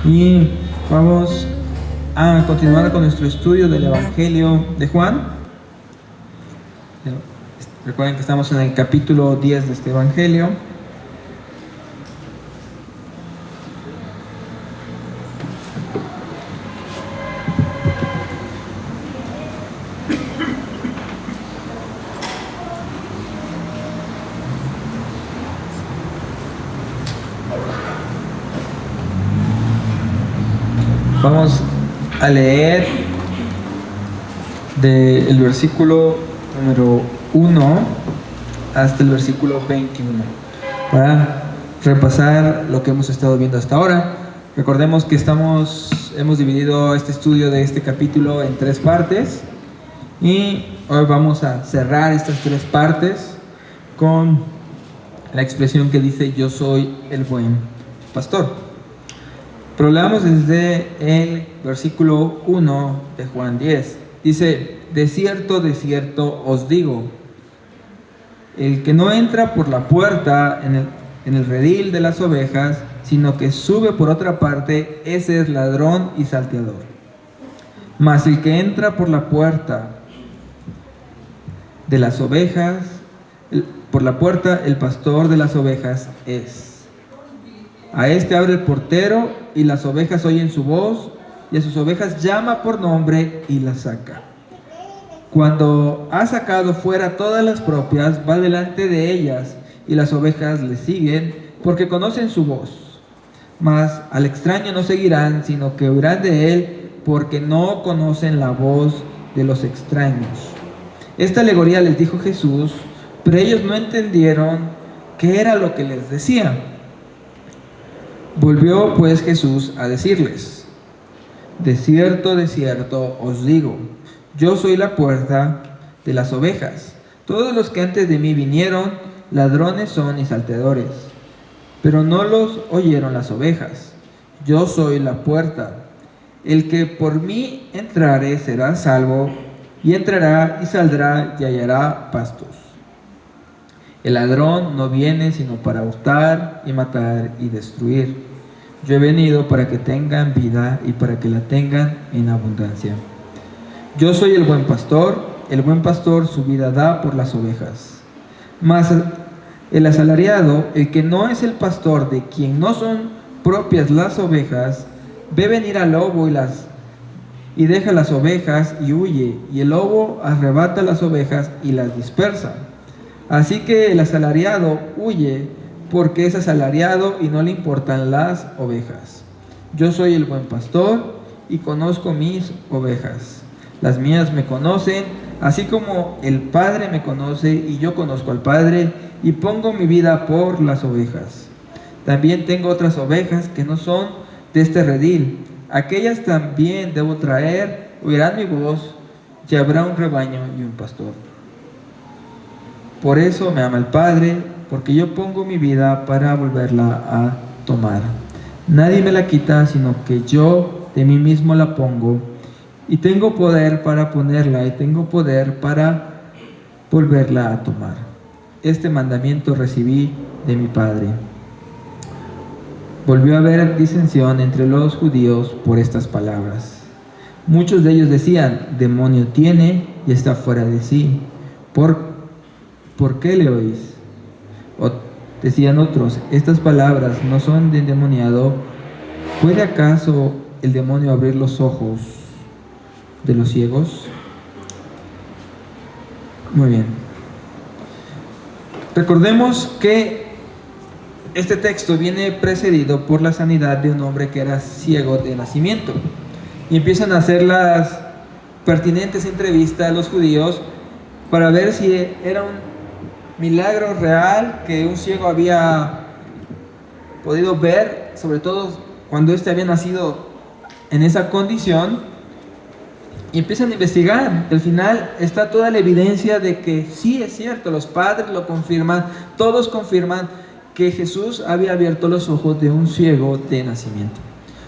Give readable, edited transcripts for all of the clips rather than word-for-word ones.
Y vamos a continuar con nuestro estudio del Evangelio de Juan. Recuerden que estamos en el capítulo 10 de este Evangelio. Vamos a leer del versículo número 1 hasta el versículo 21 para repasar lo que hemos estado viendo hasta ahora. Recordemos que hemos dividido este estudio de este capítulo en 3 partes y hoy vamos a cerrar estas 3 partes con la expresión que dice: yo soy el buen pastor. Pero leamos desde el versículo 1 de Juan 10. Dice: de cierto os digo, el que no entra por la puerta en el redil de las ovejas, sino que sube por otra parte, ese es ladrón y salteador. Mas el que entra por la puerta de las ovejas, por la puerta el pastor de las ovejas es. A este abre el portero, y las ovejas oyen su voz, y a sus ovejas llama por nombre y las saca. Cuando ha sacado fuera todas las propias, va delante de ellas, y las ovejas le siguen, porque conocen su voz. Mas al extraño no seguirán, sino que huirán de él, porque no conocen la voz de los extraños. Esta alegoría les dijo Jesús, pero ellos no entendieron qué era lo que les decía. Volvió pues Jesús a decirles: de cierto os digo, yo soy la puerta de las ovejas. Todos los que antes de mí vinieron, ladrones son y salteadores, pero no los oyeron las ovejas. Yo soy la puerta. El que por mí entrare será salvo, y entrará y saldrá y hallará pastos. El ladrón no viene sino para hurtar y matar y destruir. Yo he venido para que tengan vida y para que la tengan en abundancia. Yo soy el buen pastor su vida da por las ovejas. Mas el asalariado, el que no es el pastor, de quien no son propias las ovejas, ve venir al lobo y deja las ovejas y huye, y el lobo arrebata las ovejas y las dispersa. Así que el asalariado huye porque es asalariado y no le importan las ovejas. Yo soy el buen pastor y conozco mis ovejas. Las mías me conocen, así como el Padre me conoce y yo conozco al Padre y pongo mi vida por las ovejas. También tengo otras ovejas que no son de este redil. Aquellas también debo traer, oirán mi voz, y habrá un rebaño y un pastor. Por eso me ama el Padre, porque yo pongo mi vida para volverla a tomar. Nadie me la quita, sino que yo de mí mismo la pongo, y tengo poder para ponerla, y tengo poder para volverla a tomar. Este mandamiento recibí de mi Padre. Volvió a haber disensión entre los judíos por estas palabras. Muchos de ellos decían: demonio tiene y está fuera de sí. ¿Por qué le oís? O decían otros: estas palabras no son de endemoniado. ¿Puede acaso el demonio abrir los ojos de los ciegos? Muy bien. Recordemos que este texto viene precedido por la sanidad de un hombre que era ciego de nacimiento. Y empiezan a hacer las pertinentes entrevistas a los judíos para ver si era un milagro real que un ciego había podido ver, sobre todo cuando éste había nacido en esa condición, y empiezan a investigar. Al final está toda la evidencia de que sí es cierto, los padres lo confirman, todos confirman que Jesús había abierto los ojos de un ciego de nacimiento.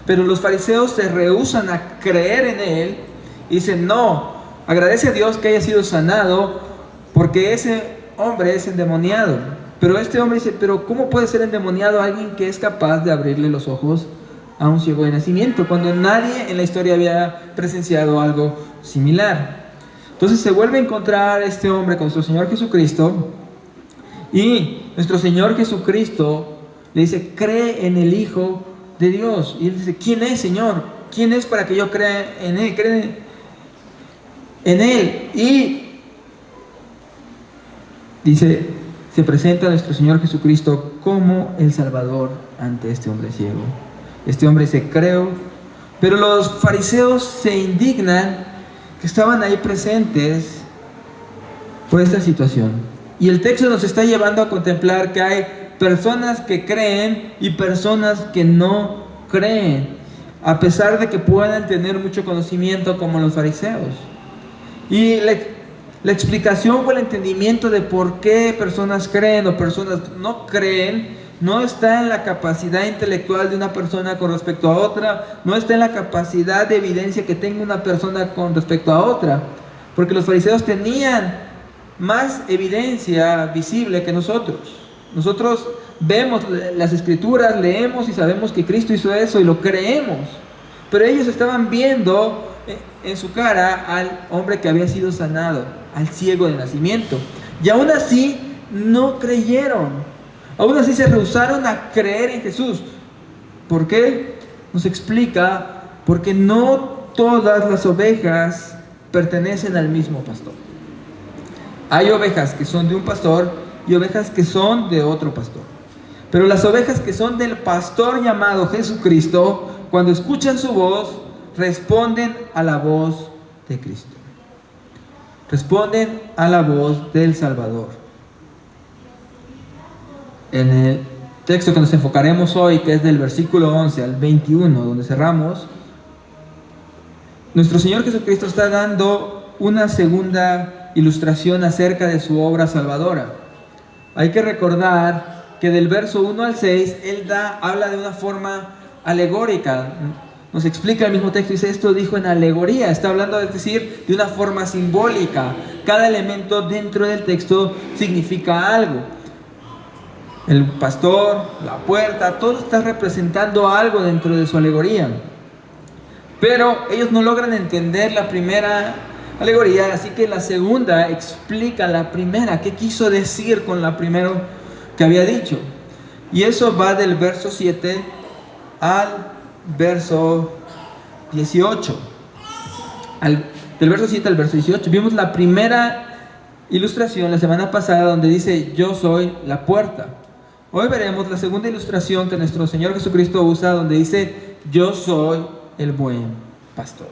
Pero los fariseos se rehúsan a creer en él y dicen: no, agradece a Dios que haya sido sanado, porque ese hombre es endemoniado. Pero este hombre dice: pero ¿cómo puede ser endemoniado alguien que es capaz de abrirle los ojos a un ciego de nacimiento, cuando nadie en la historia había presenciado algo similar. Entonces se vuelve a encontrar este hombre con nuestro Señor Jesucristo, y nuestro Señor Jesucristo le dice: cree en el Hijo de Dios. Y él dice: ¿quién es, Señor? ¿Quién es para que yo crea en Él? Cree en Él. Y dice, se presenta a nuestro Señor Jesucristo como el Salvador ante este hombre ciego. Este hombre dice: creo. Pero los fariseos se indignan, que estaban ahí presentes, por esta situación. Y el texto nos está llevando a contemplar que hay personas que creen y personas que no creen, a pesar de que puedan tener mucho conocimiento como los fariseos. Y la explicación o el entendimiento de por qué personas creen o personas no creen no está en la capacidad intelectual de una persona con respecto a otra, no está en la capacidad de evidencia que tenga una persona con respecto a otra, porque los fariseos tenían más evidencia visible que nosotros. Nosotros vemos las escrituras, leemos y sabemos que Cristo hizo eso y lo creemos, pero ellos estaban viendo en su cara al hombre que había sido sanado, al ciego de nacimiento, y aún así no creyeron. Aún así se rehusaron a creer en Jesús. ¿Por qué? Nos explica: porque no todas las ovejas pertenecen al mismo pastor. Hay ovejas que son de un pastor y ovejas que son de otro pastor. Pero las ovejas que son del pastor llamado Jesucristo, cuando escuchan su voz, responden a la voz de Cristo. Responden a la voz del Salvador. En el texto que nos enfocaremos hoy, que es del versículo 11 al 21, donde cerramos, nuestro Señor Jesucristo está dando una segunda ilustración acerca de su obra salvadora. Hay que recordar que del verso 1 al 6, Él habla de una forma alegórica. Nos explica el mismo texto, dice: esto dijo en alegoría. Está hablando, es decir, de una forma simbólica. Cada elemento dentro del texto significa algo. El pastor, la puerta, todo está representando algo dentro de su alegoría. Pero ellos no logran entender la primera alegoría, así que la segunda explica la primera. ¿Qué quiso decir con la primera que había dicho? Y eso va del verso 7 al verso 18. Del verso 7 al verso 18. Vimos la primera ilustración la semana pasada, donde dice: yo soy la puerta. Hoy veremos la segunda ilustración que nuestro Señor Jesucristo usa, donde dice: yo soy el buen pastor.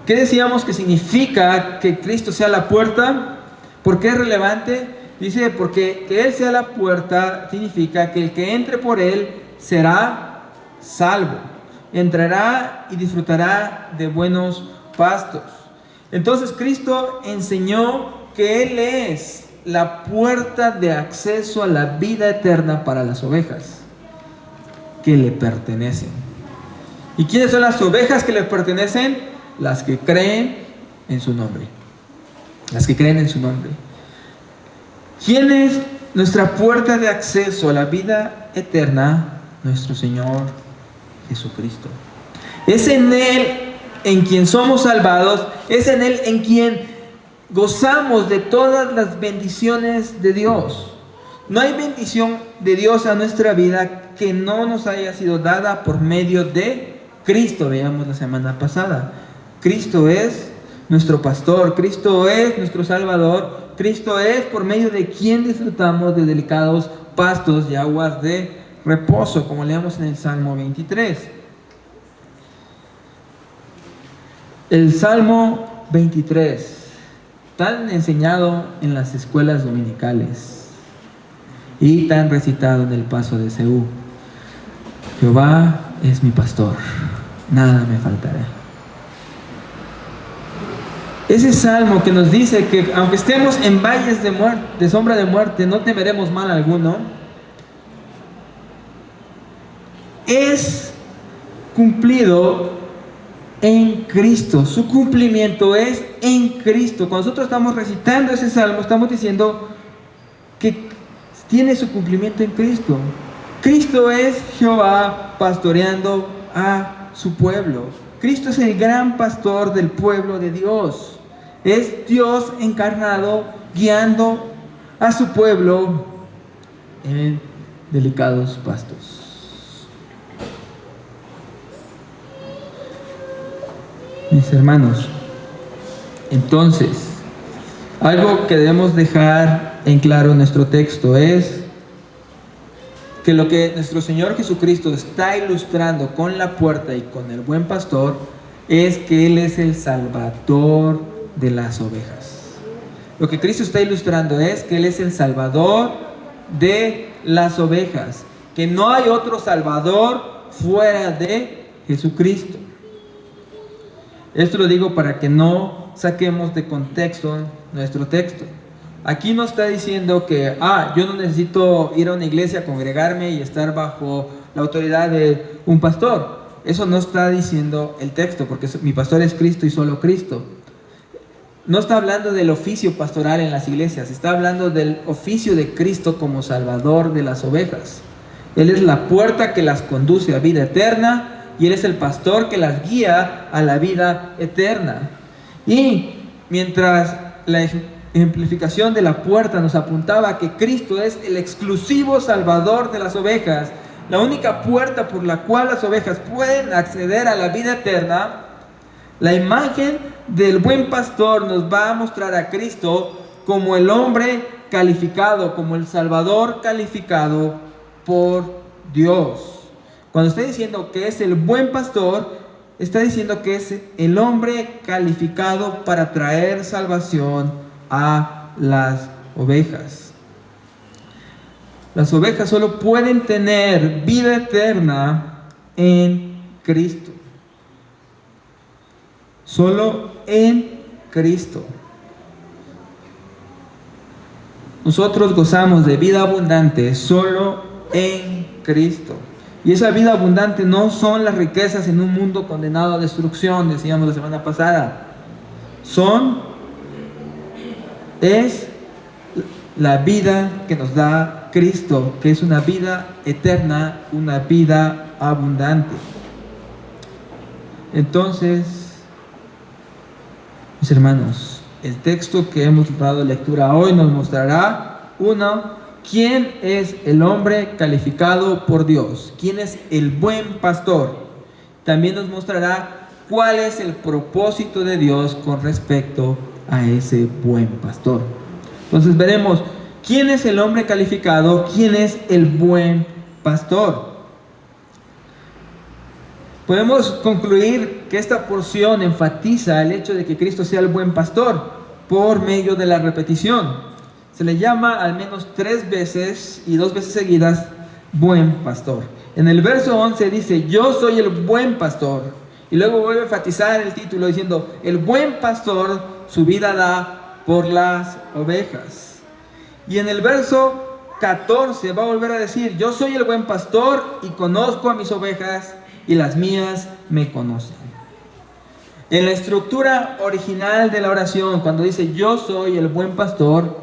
¿Qué decíamos que significa que Cristo sea la puerta? ¿Por qué es relevante? Dice: porque que Él sea la puerta significa que el que entre por Él será salvo, entrará y disfrutará de buenos pastos. Entonces Cristo enseñó que Él es la puerta de acceso a la vida eterna para las ovejas que le pertenecen. ¿Y quiénes son las ovejas que le pertenecen? Las que creen en su nombre. Las que creen en su nombre. ¿Quién es nuestra puerta de acceso a la vida eterna? Nuestro Señor Jesucristo. Es en Él en quien somos salvados, es en Él en quien gozamos de todas las bendiciones de Dios. No hay bendición de Dios a nuestra vida que no nos haya sido dada por medio de Cristo. Veamos la semana pasada. Cristo es nuestro pastor, Cristo es nuestro Salvador, Cristo es por medio de quien disfrutamos de delicados pastos y aguas de reposo, como leemos en el Salmo 23. El Salmo 23, tan enseñado en las escuelas dominicales y tan recitado en el paso de Seú. Jehová es mi pastor, nada me faltará. Ese salmo que nos dice que aunque estemos en valles de sombra de muerte, no temeremos mal alguno, es cumplido en Cristo. Su cumplimiento es en Cristo. Cuando nosotros estamos recitando ese salmo, estamos diciendo que tiene su cumplimiento en Cristo. Cristo es Jehová pastoreando a su pueblo. Cristo es el gran pastor del pueblo de Dios. Es Dios encarnado guiando a su pueblo en delicados pastos. Mis hermanos, entonces, algo que debemos dejar en claro en nuestro texto es que lo que nuestro Señor Jesucristo está ilustrando con la puerta y con el buen pastor es que Él es el salvador de las ovejas. Lo que Cristo está ilustrando es que Él es el salvador de las ovejas, que no hay otro salvador fuera de Jesucristo. Esto lo digo para que no saquemos de contexto nuestro texto. Aquí no está diciendo que, yo no necesito ir a una iglesia, congregarme y estar bajo la autoridad de un pastor. Eso no está diciendo el texto, porque mi pastor es Cristo y solo Cristo. No está hablando del oficio pastoral en las iglesias, está hablando del oficio de Cristo como salvador de las ovejas. Él es la puerta que las conduce a vida eterna y Él es el pastor que las guía a la vida eterna. Y mientras la ejemplificación de la puerta nos apuntaba a que Cristo es el exclusivo salvador de las ovejas, la única puerta por la cual las ovejas pueden acceder a la vida eterna, la imagen del buen pastor nos va a mostrar a Cristo como el hombre calificado, como el salvador calificado por Dios. Cuando está diciendo que es el buen pastor, está diciendo que es el hombre calificado para traer salvación a las ovejas. Las ovejas solo pueden tener vida eterna en Cristo. Solo en Cristo. Nosotros gozamos de vida abundante solo en Cristo. Y esa vida abundante no son las riquezas en un mundo condenado a destrucción, decíamos la semana pasada. Es la vida que nos da Cristo, que es una vida eterna, una vida abundante. Entonces, mis hermanos, el texto que hemos dado lectura hoy nos mostrará, ¿quién es el hombre calificado por Dios? ¿Quién es el buen pastor? También nos mostrará cuál es el propósito de Dios con respecto a ese buen pastor. Entonces veremos quién es el hombre calificado, quién es el buen pastor. Podemos concluir que esta porción enfatiza el hecho de que Cristo sea el buen pastor por medio de la repetición. Se le llama al menos 3 veces y 2 veces seguidas buen pastor. En el verso 11 dice, yo soy el buen pastor. Y luego vuelve a enfatizar el título diciendo, el buen pastor su vida da por las ovejas. Y en el verso 14 va a volver a decir, yo soy el buen pastor y conozco a mis ovejas y las mías me conocen. En la estructura original de la oración, cuando dice yo soy el buen pastor,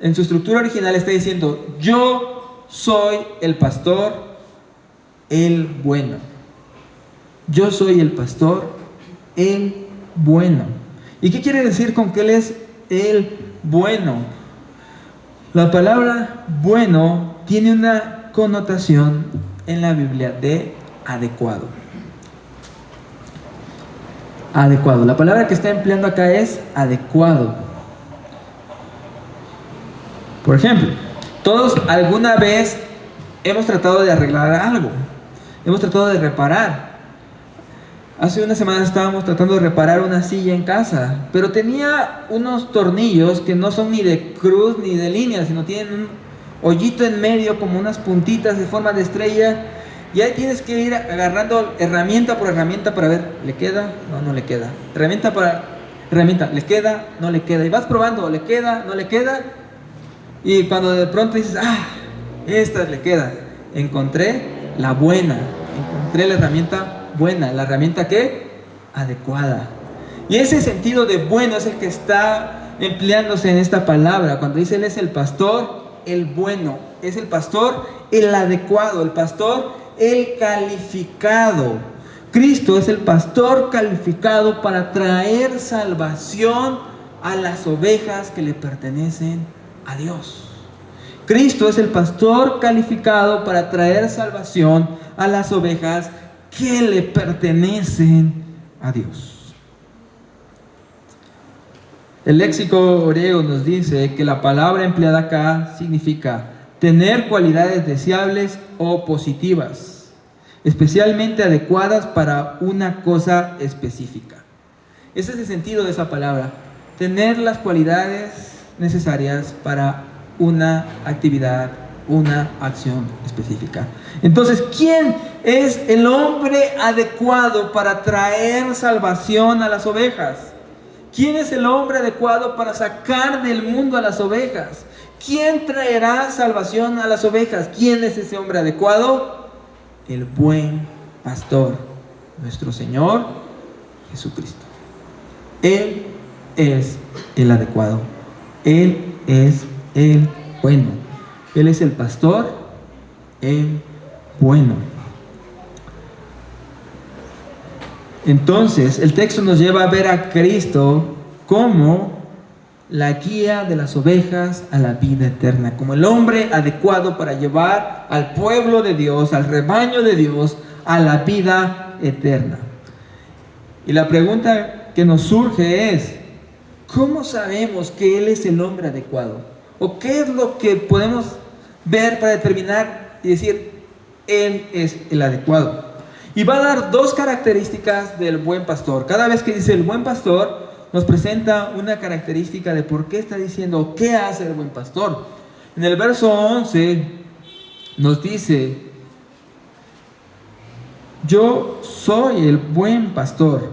en su estructura original está diciendo, yo soy el pastor, el bueno. Yo soy el pastor, el bueno. ¿Y qué quiere decir con que Él es el bueno? La palabra bueno tiene una connotación en la Biblia de adecuado. Adecuado. La palabra que está empleando acá es adecuado. Por ejemplo, todos alguna vez hemos tratado de arreglar algo. Hemos tratado de reparar. Hace unas semanas estábamos tratando de reparar una silla en casa, pero tenía unos tornillos que no son ni de cruz ni de línea, sino tienen un hoyito en medio, como unas puntitas de forma de estrella. Y ahí tienes que ir agarrando herramienta por herramienta para ver, ¿le queda? No, no le queda. Herramienta para herramienta, ¿le queda? No le queda. Y vas probando, ¿le queda? ¿No le queda? Y cuando de pronto dices, esta le queda. Encontré la buena. Encontré la herramienta buena. ¿La herramienta qué? Adecuada. Y ese sentido de bueno es el que está empleándose en esta palabra. Cuando dice Él es el pastor, el bueno, es el pastor el adecuado, el pastor el calificado. Cristo es el pastor calificado para traer salvación a las ovejas que le pertenecen a Dios. Cristo es el pastor calificado para traer salvación a las ovejas que le pertenecen a Dios. El léxico griego nos dice que la palabra empleada acá significa tener cualidades deseables o positivas, especialmente adecuadas para una cosa específica. Ese es el sentido de esa palabra, tener las cualidades necesarias para una actividad, una acción específica. Entonces, ¿quién es el hombre adecuado para traer salvación a las ovejas? ¿Quién es el hombre adecuado para sacar del mundo a las ovejas? ¿Quién traerá salvación a las ovejas? ¿Quién es ese hombre adecuado? El buen pastor, nuestro Señor Jesucristo. Él es el adecuado. Él es el bueno. Él es el pastor, el bueno. Entonces, el texto nos lleva a ver a Cristo como la guía de las ovejas a la vida eterna, como el hombre adecuado para llevar al pueblo de Dios, al rebaño de Dios, a la vida eterna. Y la pregunta que nos surge es, ¿cómo sabemos que Él es el hombre adecuado? ¿O qué es lo que podemos ver para determinar y decir, Él es el adecuado? Y va a dar dos características del buen pastor. Cada vez que dice el buen pastor, nos presenta una característica de por qué está diciendo, qué hace el buen pastor. En el verso 11 nos dice, yo soy el buen pastor.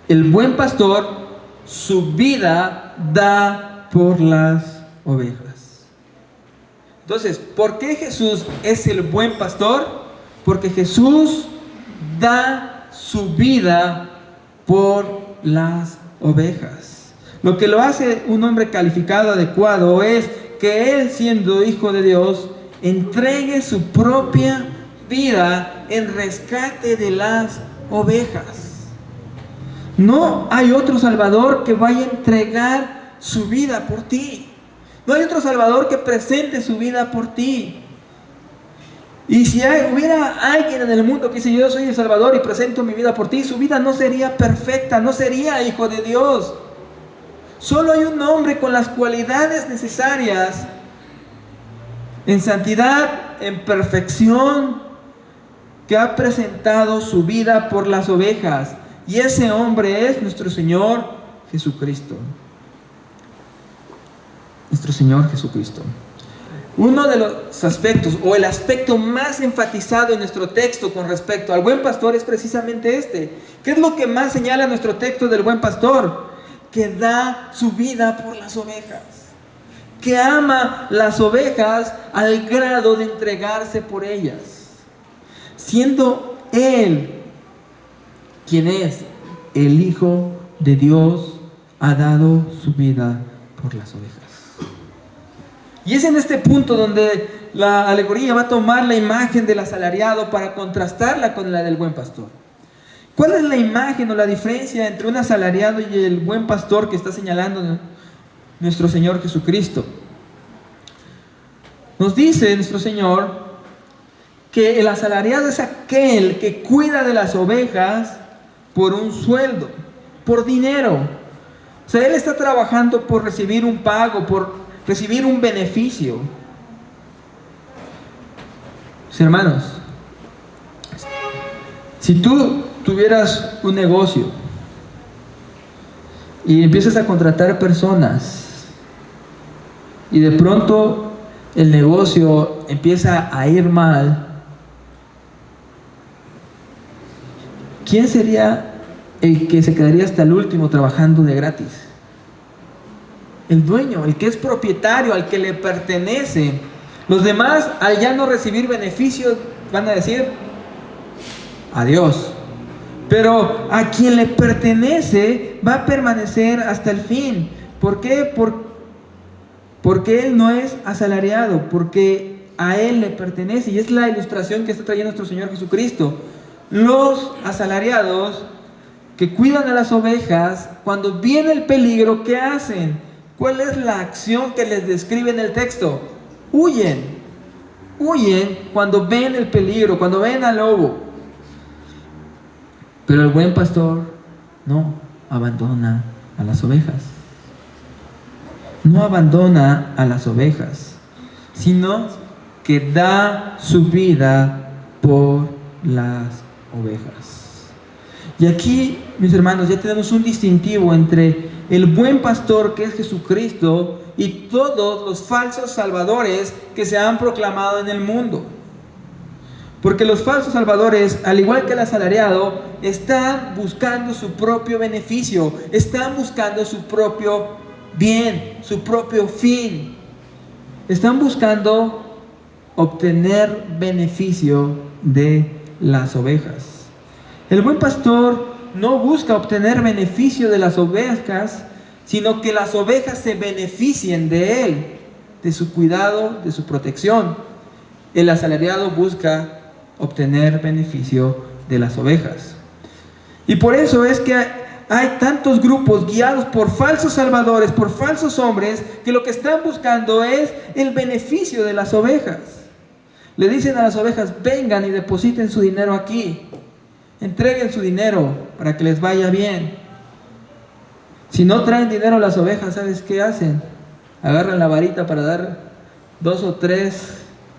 El buen pastor su vida da por las ovejas. Entonces, ¿por qué Jesús es el buen pastor? Porque Jesús da su vida por las ovejas. Lo que lo hace un hombre calificado, adecuado, es que Él, siendo Hijo de Dios, entregue su propia vida en rescate de las ovejas. No hay otro Salvador que vaya a entregar su vida por ti. No hay otro Salvador que presente su vida por ti. Y si hubiera alguien en el mundo que dice, yo soy el Salvador y presento mi vida por ti, su vida no sería perfecta, no sería hijo de Dios. Solo hay un hombre con las cualidades necesarias en santidad, en perfección, que ha presentado su vida por las ovejas. Y ese hombre es nuestro Señor Jesucristo. Nuestro Señor Jesucristo. Uno de los aspectos, o el aspecto más enfatizado en nuestro texto con respecto al buen pastor es precisamente este. ¿Qué es lo que más señala nuestro texto del buen pastor? Que da su vida por las ovejas. Que ama las ovejas al grado de entregarse por ellas. Siendo Él quien es el Hijo de Dios, ha dado su vida por las ovejas. Y es en este punto donde la alegoría va a tomar la imagen del asalariado para contrastarla con la del buen pastor. ¿Cuál es la imagen o la diferencia entre un asalariado y el buen pastor que está señalando nuestro Señor Jesucristo? Nos dice nuestro Señor que el asalariado es aquel que cuida de las ovejas por un sueldo, por dinero. O sea, él está trabajando por recibir un pago, por recibir un beneficio. Hermanos, si tú tuvieras un negocio y empiezas a contratar personas y de pronto el negocio empieza a ir mal, ¿quién sería el que se quedaría hasta el último trabajando de gratis? El dueño, el que es propietario, al que le pertenece. Los demás, al ya no recibir beneficios, van a decir adiós. Pero a quien le pertenece va a permanecer hasta el fin. ¿Por qué? porque Él no es asalariado, porque a Él le pertenece. Y es la ilustración que está trayendo nuestro Señor Jesucristo. Los asalariados que cuidan a las ovejas, cuando viene el peligro, ¿qué hacen? ¿Cuál es la acción que les describe en el texto? Huyen. Huyen cuando ven el peligro, cuando ven al lobo. Pero el buen pastor no abandona a las ovejas. No abandona a las ovejas, sino que da su vida por las ovejas. Y aquí, mis hermanos, ya tenemos un distintivo entre el buen pastor, que es Jesucristo, y todos los falsos salvadores que se han proclamado en el mundo. Porque los falsos salvadores, al igual que el asalariado, están buscando su propio beneficio, están buscando su propio bien, su propio fin. Están buscando obtener beneficio de las ovejas. El buen pastor no busca obtener beneficio de las ovejas, sino que las ovejas se beneficien de él, de su cuidado, de su protección. El asalariado busca obtener beneficio de las ovejas. Y por eso es que hay tantos grupos guiados por falsos salvadores, por falsos hombres, que lo que están buscando es el beneficio de las ovejas. Le dicen a las ovejas: vengan y depositen su dinero aquí, entreguen su dinero para que les vaya bien. Si no traen dinero las ovejas, ¿sabes qué hacen? Agarran la varita para dar 2 o 3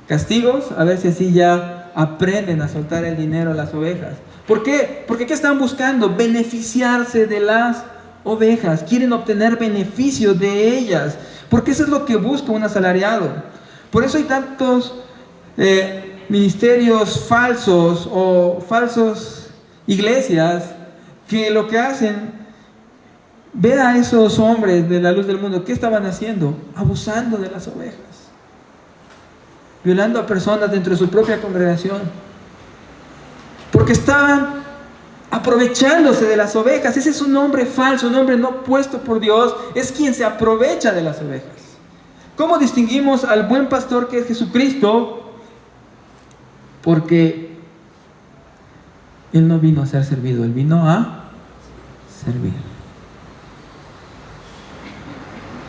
castigos, a ver si así ya aprenden a soltar el dinero a las ovejas. ¿Por qué? Porque ¿qué están buscando? Beneficiarse de las ovejas. Quieren obtener beneficio de ellas, porque eso es lo que busca un asalariado. Por eso hay tantos ministerios falsos o falsos iglesias que lo que hacen, ver a esos hombres de la luz del mundo, ¿qué estaban haciendo? Abusando de las ovejas, violando a personas dentro de su propia congregación, porque estaban aprovechándose de las ovejas. Ese es un hombre falso, un hombre no puesto por Dios, es quien se aprovecha de las ovejas. ¿Cómo distinguimos al buen pastor, que es Jesucristo? Porque Él no vino a ser servido, Él vino a servir.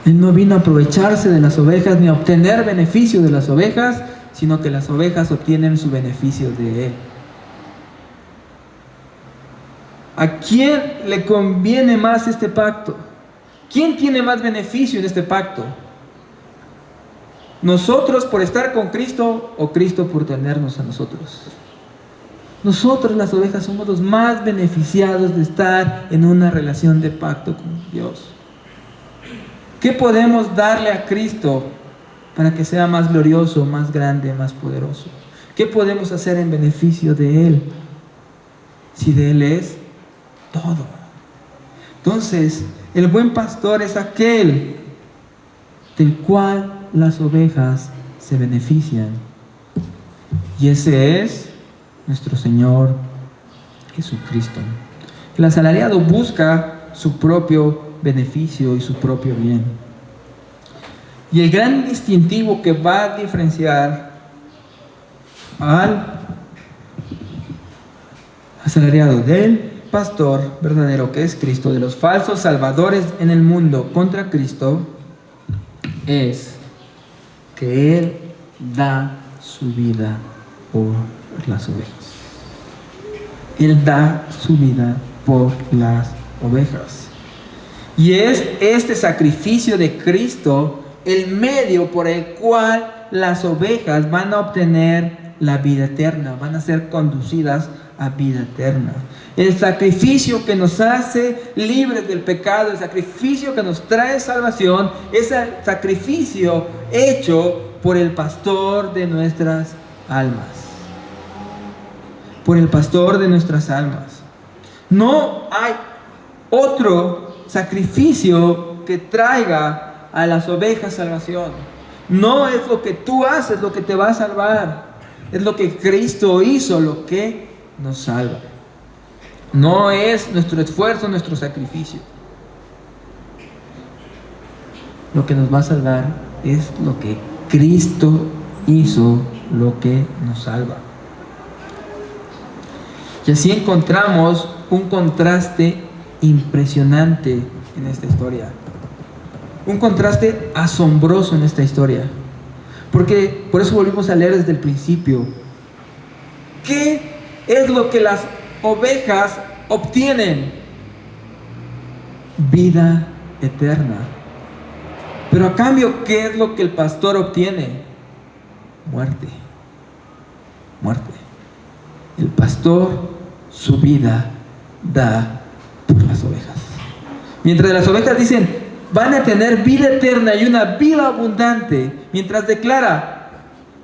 Él no vino a aprovecharse de las ovejas ni a obtener beneficio de las ovejas, sino que las ovejas obtienen su beneficio de Él. ¿A quién le conviene más este pacto? ¿Quién tiene más beneficio en este pacto? ¿Nosotros por estar con Cristo o Cristo por tenernos a nosotros? Nosotros, las ovejas, somos los más beneficiados de estar en una relación de pacto con Dios. ¿Qué podemos darle a Cristo para que sea más glorioso, más grande, más poderoso? ¿Qué podemos hacer en beneficio de Él? Si de Él es todo. Entonces, el buen pastor es aquel del cual las ovejas se benefician. Y ese es nuestro Señor Jesucristo. El asalariado busca su propio beneficio y su propio bien. Y el gran distintivo que va a diferenciar al asalariado del pastor verdadero, que es Cristo, de los falsos salvadores en el mundo contra Cristo, es que Él da su vida por las ovejas. Él da su vida por las ovejas. Y es este sacrificio de Cristo el medio por el cual las ovejas van a obtener la vida eterna, van a ser conducidas a vida eterna. El sacrificio que nos hace libres del pecado, el sacrificio que nos trae salvación, es el sacrificio hecho por el pastor de nuestras almas. Por el pastor de nuestras almas. No hay otro sacrificio que traiga a las ovejas salvación. No es lo que tú haces lo que te va a salvar. Es lo que Cristo hizo lo que nos salva. No es nuestro esfuerzo, nuestro sacrificio. Lo que nos va a salvar es lo que Cristo hizo, lo que nos salva. Y así encontramos un contraste impresionante en esta historia. Un contraste asombroso en esta historia. Porque por eso volvimos a leer desde el principio. ¿Qué es lo que las ovejas obtienen? Vida eterna. Pero a cambio, ¿qué es lo que el pastor obtiene? Muerte. Muerte. El pastor su vida da por las ovejas. Mientras las ovejas dicen, van a tener vida eterna y una vida abundante, mientras declara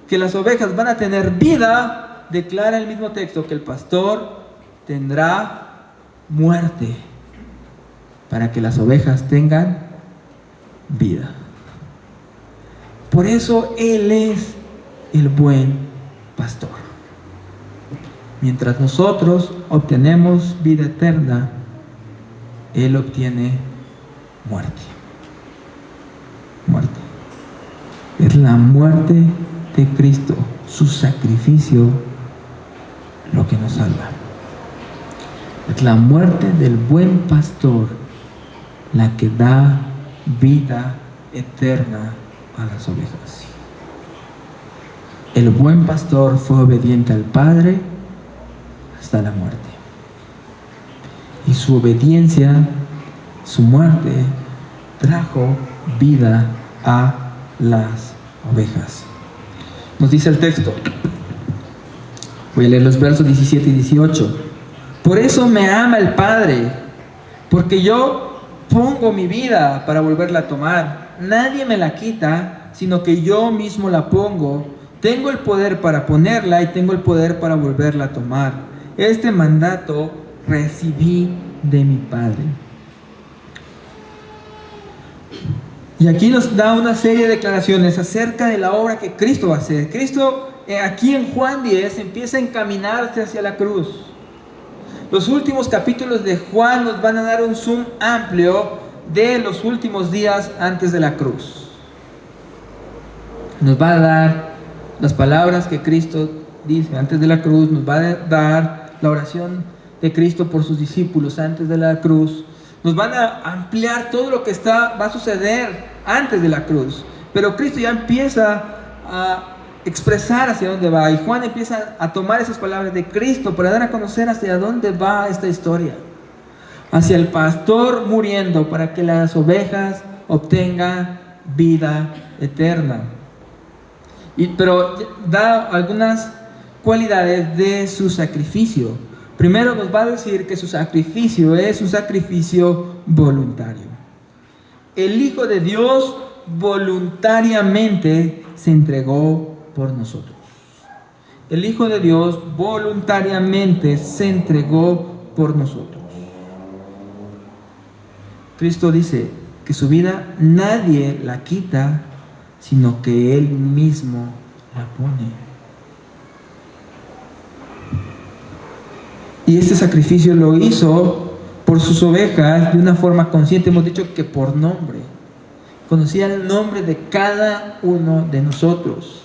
que las ovejas van a tener vida, declara el mismo texto que el pastor tendrá muerte para que las ovejas tengan vida. Por eso Él es el buen pastor. Mientras nosotros obtenemos vida eterna, Él obtiene muerte. Muerte. Es la muerte de Cristo, su sacrificio, lo que nos salva. Es la muerte del buen pastor la que da vida eterna a las ovejas. El buen pastor fue obediente al Padre hasta la muerte. Y su obediencia, su muerte, trajo vida a las ovejas. Nos dice el texto. Voy a leer los versos 17 y 18. Por eso me ama el Padre, porque yo pongo mi vida para volverla a tomar. Nadie me la quita, sino que yo mismo la pongo. Tengo el poder para ponerla y tengo el poder para volverla a tomar. Este mandato recibí de mi Padre. Y aquí nos da una serie de declaraciones acerca de la obra que Cristo va a hacer. Cristo aquí en Juan 10 empieza a encaminarse hacia la cruz. Los últimos capítulos de Juan nos van a dar un zoom amplio de los últimos días antes de la cruz. Nos va a dar las palabras que Cristo dice antes de la cruz, nos va a dar la oración de Cristo por sus discípulos antes de la cruz. Nos van a ampliar todo lo que va a suceder antes de la cruz. Pero Cristo ya empieza a expresar hacia dónde va. Y Juan empieza a tomar esas palabras de Cristo para dar a conocer hacia dónde va esta historia. Hacia el pastor muriendo para que las ovejas obtengan vida eterna. Pero da algunas cualidades de su sacrificio. Primero nos va a decir que su sacrificio es un sacrificio voluntario. El Hijo de Dios voluntariamente se entregó por nosotros. El Hijo de Dios voluntariamente se entregó por nosotros. Cristo dice que su vida nadie la quita, sino que Él mismo la pone. Y este sacrificio lo hizo por sus ovejas de una forma consciente. Hemos dicho que por nombre. Conocía el nombre de cada uno de nosotros.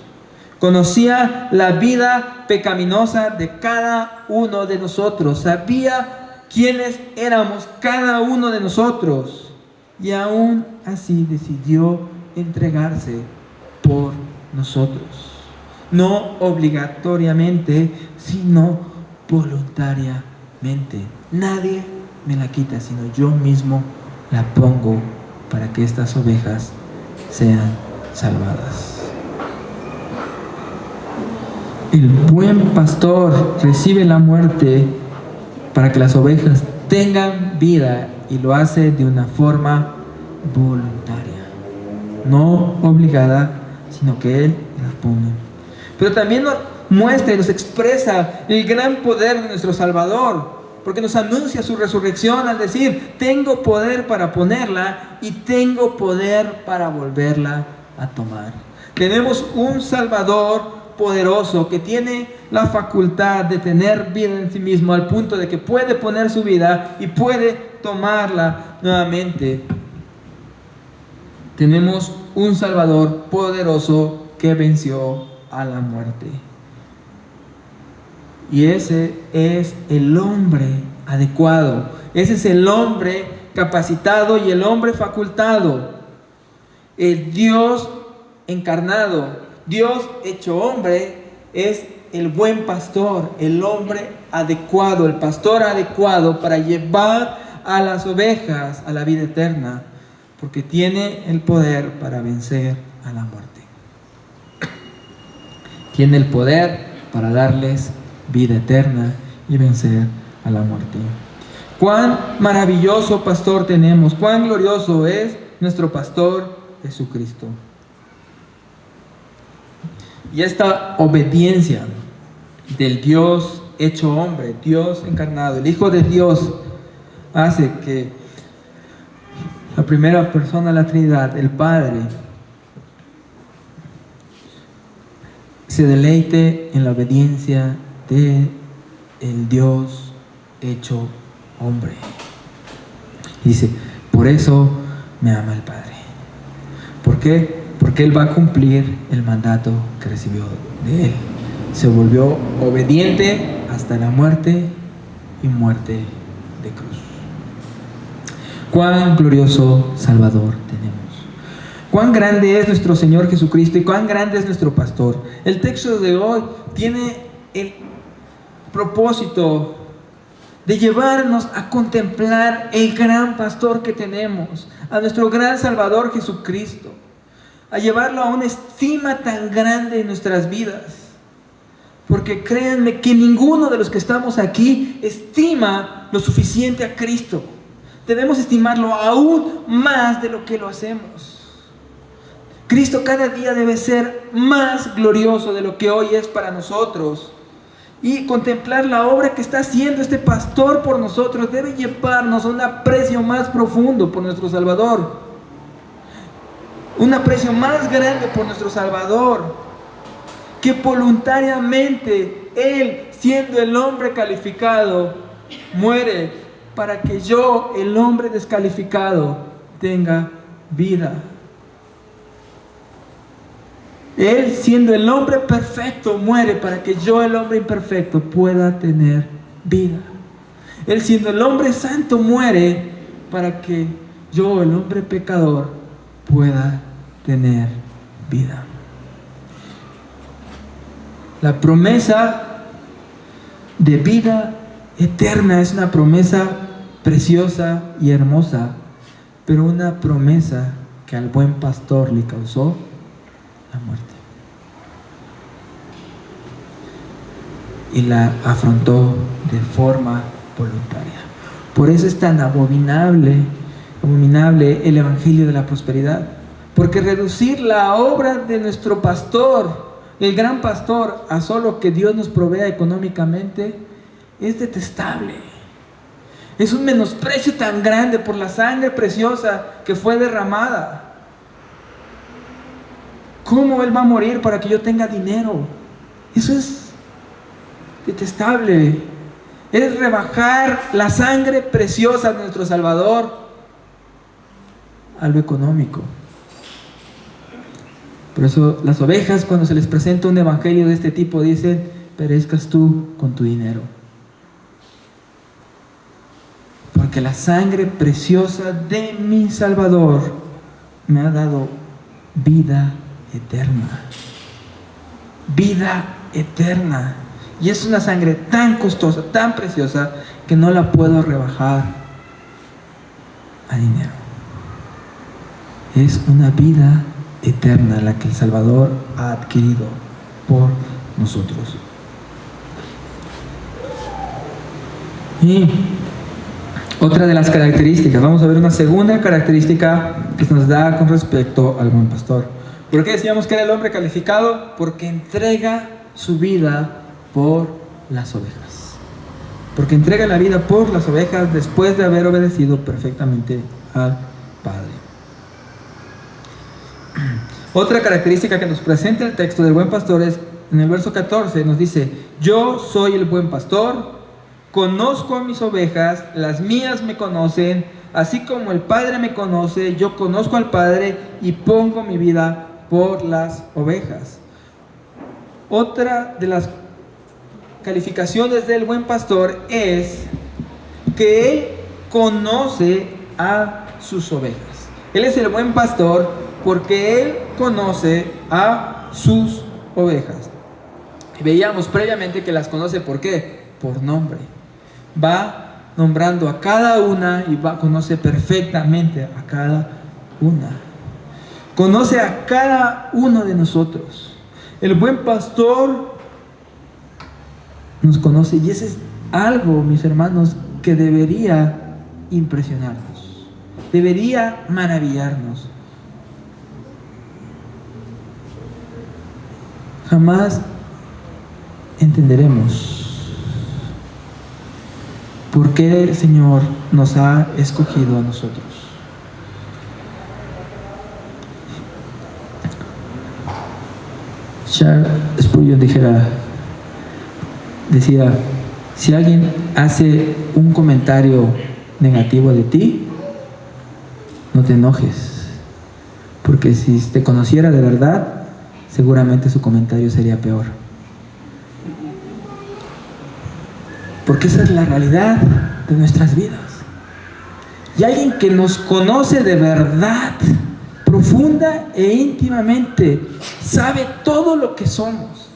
Conocía la vida pecaminosa de cada uno de nosotros. Sabía quiénes éramos cada uno de nosotros. Y aún así decidió entregarse por nosotros. No obligatoriamente, sino voluntariamente. Nadie me la quita, sino yo mismo la pongo para que estas ovejas sean salvadas. El buen pastor recibe la muerte para que las ovejas tengan vida y lo hace de una forma voluntaria, no obligada, sino que Él la pone. Pero también nos muestra y nos expresa el gran poder de nuestro Salvador, porque nos anuncia su resurrección al decir: tengo poder para ponerla y tengo poder para volverla a tomar. Tenemos un Salvador poderoso que tiene la facultad de tener vida en sí mismo, al punto de que puede poner su vida y puede tomarla nuevamente. Tenemos un Salvador poderoso que venció a la muerte. Y ese es el hombre adecuado. Ese es el hombre capacitado y el hombre facultado. El Dios encarnado, Dios hecho hombre, es el buen pastor, el hombre adecuado, el pastor adecuado para llevar a las ovejas a la vida eterna, porque tiene el poder para vencer a la muerte. Tiene el poder para darles vida eterna y vencer a la muerte. Cuán maravilloso pastor tenemos, cuán glorioso es nuestro pastor Jesucristo. Y esta obediencia del Dios hecho hombre, Dios encarnado, el Hijo de Dios, hace que la primera persona de la Trinidad, el Padre, se deleite en la obediencia de el Dios hecho hombre. Dice, por eso me ama el Padre. ¿Por qué? Porque Él va a cumplir el mandato que recibió de Él. Se volvió obediente hasta la muerte y muerte de cruz. Cuán glorioso Salvador tenemos. Cuán grande es nuestro Señor Jesucristo y cuán grande es nuestro pastor. El texto de hoy tiene el propósito de llevarnos a contemplar el gran pastor que tenemos, a nuestro gran Salvador Jesucristo, a llevarlo a una estima tan grande en nuestras vidas. Porque créanme que ninguno de los que estamos aquí estima lo suficiente a Cristo. Debemos estimarlo aún más de lo que lo hacemos. Cristo cada día debe ser más glorioso de lo que hoy es para nosotros. Y contemplar la obra que está haciendo este pastor por nosotros debe llevarnos a un aprecio más profundo por nuestro Salvador. Un aprecio más grande por nuestro Salvador. Que voluntariamente Él, siendo el hombre calificado, muere para que yo, el hombre descalificado, tenga vida. Él, siendo el hombre perfecto, muere para que yo, el hombre imperfecto, pueda tener vida. Él, siendo el hombre santo, muere para que yo, el hombre pecador, pueda tener vida. La promesa de vida eterna es una promesa preciosa y hermosa, pero una promesa que al buen pastor le causó la muerte. Y la afrontó de forma voluntaria. Por eso es tan abominable el evangelio de la prosperidad. Porque reducir la obra de nuestro pastor, el gran pastor, a solo que Dios nos provea económicamente, es detestable. Es un menosprecio tan grande por la sangre preciosa que fue derramada. ¿Cómo Él va a morir para que yo tenga dinero? Eso es detestable. Es rebajar la sangre preciosa de nuestro Salvador a lo económico. Por eso las ovejas, cuando se les presenta un evangelio de este tipo, dicen: perezcas tú con tu dinero. Porque la sangre preciosa de mi Salvador me ha dado vida eterna. Vida eterna. Y es una sangre tan costosa, tan preciosa, que no la puedo rebajar a dinero. Es una vida eterna la que el Salvador ha adquirido por nosotros. Y otra de las características, vamos a ver una segunda característica que se nos da con respecto al buen pastor. ¿Por qué decíamos que era el hombre calificado? Porque entrega su vida por las ovejas. Porque entrega la vida por las ovejas después de haber obedecido perfectamente al Padre. Otra característica que nos presenta el texto del buen pastor es, en el verso 14, nos dice: yo soy el buen pastor, conozco a mis ovejas, las mías me conocen, Así como el Padre me conoce, yo conozco al Padre y pongo mi vida por las ovejas. Otra de las calificaciones del buen pastor es que él conoce a sus ovejas. Él es el buen pastor porque él conoce a sus ovejas. Veíamos previamente que las conoce, ¿por qué? Por nombre. Va nombrando a cada una y conoce perfectamente a cada una. Conoce a cada uno de nosotros. El buen pastor nos conoce, y ese es algo, mis hermanos, que debería impresionarnos, debería maravillarnos. Jamás entenderemos por qué el Señor nos ha escogido a nosotros. Charles Spurgeon decía, si alguien hace un comentario negativo de ti, no te enojes, porque si te conociera de verdad, seguramente su comentario sería peor. Porque esa es la realidad de nuestras vidas. Y alguien que nos conoce de verdad, profunda e íntimamente, sabe todo lo que somos,